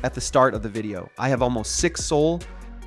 at the start of the video. I have almost 6 Sol,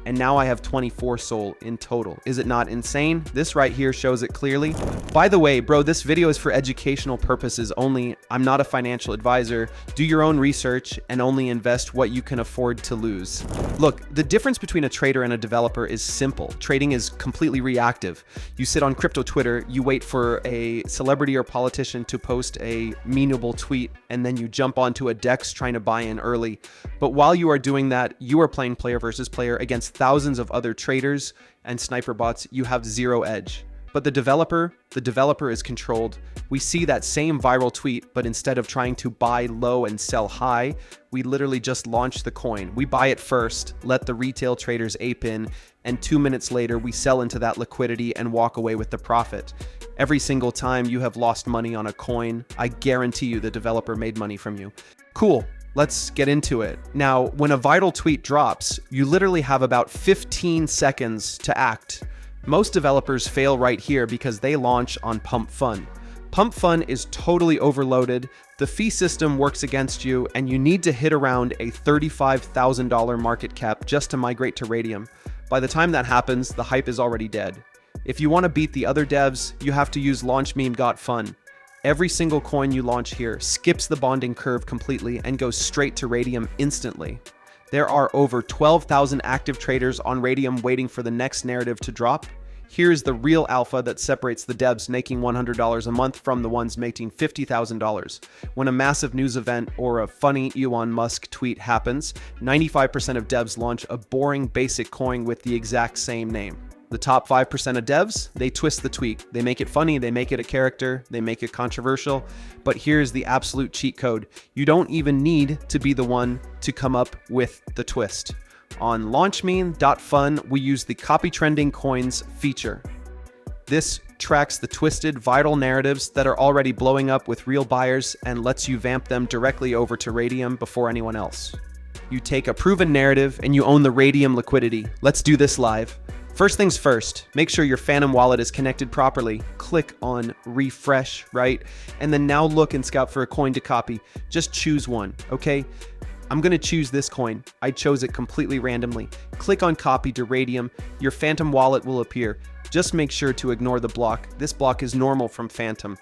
and now I have 24 Sol in total. Is it not insane? This right here shows it clearly. By the way, bro, this video is for educational purposes only. I'm not a financial advisor. Do your own research and only invest what you can afford to lose. Look, the difference between a trader and a developer is simple. Trading is completely reactive. You sit on crypto Twitter, you wait for a celebrity or politician to post a memeable tweet, and then you jump onto a DEX trying to buy in early. But while you are doing that, you are playing player versus player against thousands of other traders and sniper bots. You have zero edge. But the developer is controlled. We see that same viral tweet, but instead of trying to buy low and sell high, we literally just launch the coin. We buy it first, let the retail traders ape in, and 2 minutes later, we sell into that liquidity and walk away with the profit. Every single time you have lost money on a coin, I guarantee you the developer made money from you. Cool. Let's get into it. Now, when a viral tweet drops, you literally have about 15 seconds to act. Most developers fail right here because they launch on Pump Fun. Pump Fun is totally overloaded, the fee system works against you, and you need to hit around a $35,000 market cap just to migrate to Radium. By the time that happens, the hype is already dead. If you want to beat the other devs, you have to use LaunchMeme.Fun. Every single coin you launch here skips the bonding curve completely and goes straight to Radium instantly. There are over 12,000 active traders on Radium waiting for the next narrative to drop. Here's the real alpha that separates the devs making $100 a month from the ones making $50,000. When a massive news event or a funny Elon Musk tweet happens, 95% of devs launch a boring basic coin with the exact same name. The top 5% of devs, they twist the tweak. They make it funny, they make it a character, they make it controversial. But here's the absolute cheat code. You don't even need to be the one to come up with the twist. On LaunchMeme.Fun, we use the copy trending coins feature. This tracks the twisted viral narratives that are already blowing up with real buyers and lets you vamp them directly over to Radium before anyone else. You take a proven narrative and you own the Radium liquidity. Let's do this live. First things first, make sure your Phantom wallet is connected properly. Click on refresh, right? And then now look and scout for a coin to copy. Just choose one, okay? I'm gonna choose this coin. I chose it completely randomly. Click on copy to Radium. Your Phantom wallet will appear. Just make sure to ignore the block. This block is normal from Phantom.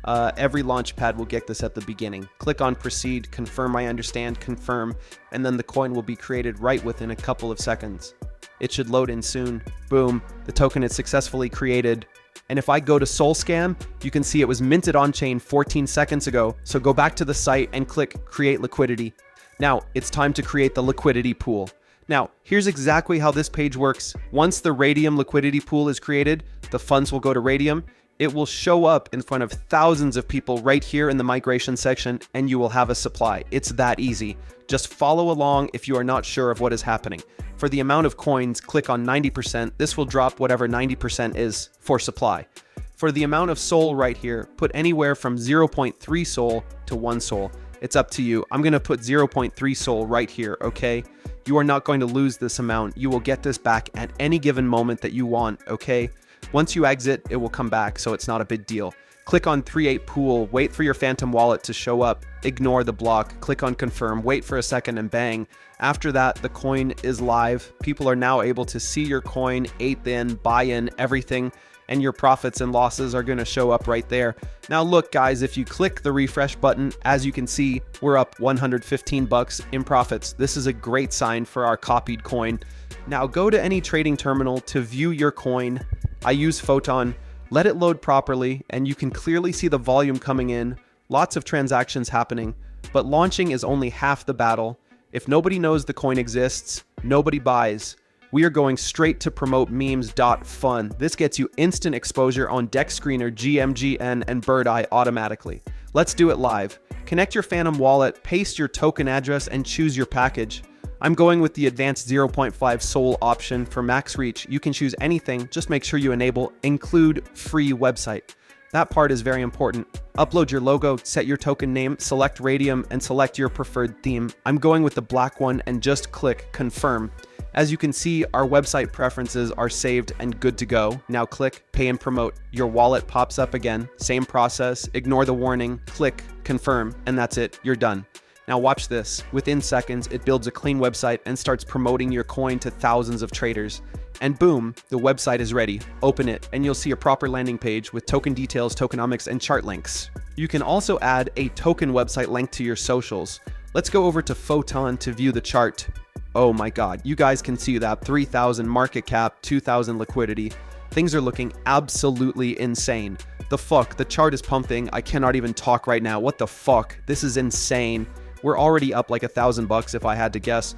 Every launchpad will get this at the beginning. Click on proceed, confirm I understand, confirm, and then the coin will be created right within a couple of seconds. It should load in soon. Boom, the token is successfully created. And if I go to SolScam, you can see it was minted on chain 14 seconds ago. So go back to the site and click create liquidity. Now it's time to create the liquidity pool. Now, here's exactly how this page works. Once the Radium liquidity pool is created, the funds will go to Radium. It will show up in front of thousands of people right here in the migration section, and you will have a supply. It's that easy. Just follow along if you are not sure of what is happening. For the amount of coins, click on 90%. This will drop whatever 90% is for supply. For the amount of Sol right here, put anywhere from 0.3 Sol to 1 Sol. It's up to you. I'm going to put 0.3 Sol right here, okay? You are not going to lose this amount. You will get this back at any given moment that you want, okay? Once you exit, it will come back, so it's not a big deal. Click on 3.8 pool, wait for your Phantom wallet to show up, ignore the block, click on confirm, wait for a second, and bang. After that, the coin is live. People are now able to see your coin, ape in, buy in, everything, and your profits and losses are going to show up right there. Now look guys, if you click the refresh button, as you can see, we're up 115 bucks in profits. This is a great sign for our copied coin. Now go to any trading terminal to view your coin. I use Photon. Let it load properly, and you can clearly see the volume coming in, lots of transactions happening, but launching is only half the battle. If nobody knows the coin exists, nobody buys. We are going straight to promote memes.fun. This gets you instant exposure on Dex Screener, GMGN, and Bird Eye automatically. Let's do it live. Connect your Phantom wallet, paste your token address, and choose your package. I'm going with the advanced 0.5 Sol option for max reach. You can choose anything, just make sure you enable include free website. That part is very important. Upload your logo, set your token name, select Radium, and select your preferred theme. I'm going with the black one and just click confirm. As you can see, our website preferences are saved and good to go. Now click pay and promote. Your wallet pops up again. Same process, ignore the warning, click confirm, and that's it, you're done. Now watch this. Within seconds, it builds a clean website and starts promoting your coin to thousands of traders. And boom, the website is ready. Open it, and you'll see a proper landing page with token details, tokenomics, and chart links. You can also add a token website link to your socials. Let's go over to Photon to view the chart. Oh my god, you guys can see that 3,000 market cap, 2,000 liquidity. Things are looking absolutely insane. The fuck, the chart is pumping. I cannot even talk right now. What the fuck? This is insane. We're already up like $1,000 if I had to guess.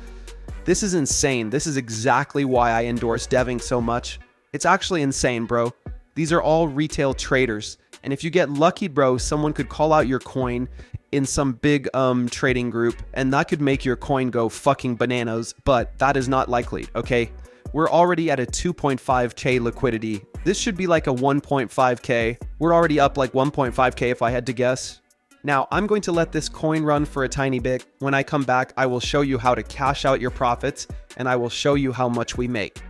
This is insane. This is exactly why I endorse deving so much. It's actually insane, bro. These are all retail traders. And if you get lucky, bro, someone could call out your coin in some big trading group, and that could make your coin go fucking bananas, but that is not likely, okay? We're already at a 2.5k liquidity. This should be like a 1.5k. We're already up like 1.5k if I had to guess. Now, I'm going to let this coin run for a tiny bit. When I come back, I will show you how to cash out your profits, and I will show you how much we make.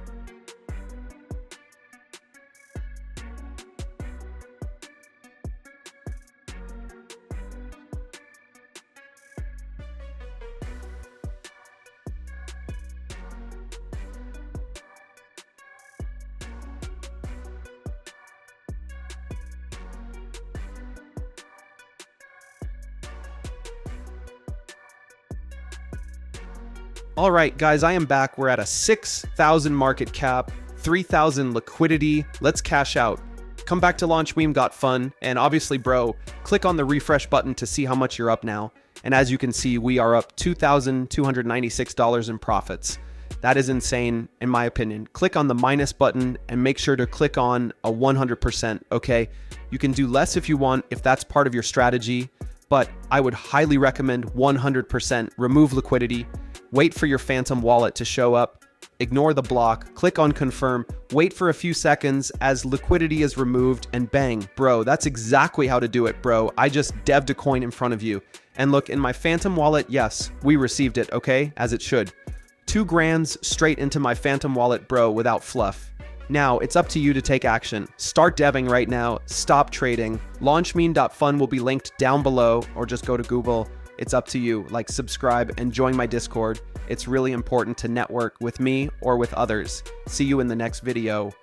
All right, guys, I am back. We're at a 6,000 market cap, 3,000 liquidity. Let's cash out. Come back to Launch Meme Got Fun. And obviously, bro, click on the refresh button to see how much you're up now. And as you can see, we are up $2,296 in profits. That is insane, in my opinion. Click on the minus button and make sure to click on a 100%, okay? You can do less if you want, if that's part of your strategy, but I would highly recommend 100%. Remove liquidity. Wait for your Phantom wallet to show up, ignore the block, click on confirm, wait for a few seconds as liquidity is removed, and bang, bro, that's exactly how to do it, bro. I just devved a coin in front of you. And look, in my Phantom wallet, yes, we received it, okay, as it should. 2 grands straight into my Phantom wallet, bro, without fluff. Now, it's up to you to take action. Start deving right now, stop trading. Launchmeme.fun will be linked down below, or just go to Google. It's up to you. Like, subscribe, and join my Discord. It's really important to network with me or with others. See you in the next video.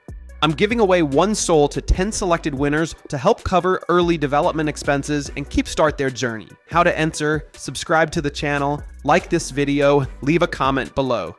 I'm giving away 1 SOL to 10 selected winners to help cover early development expenses and kickstart their journey. How to enter, subscribe to the channel, like this video, leave a comment below.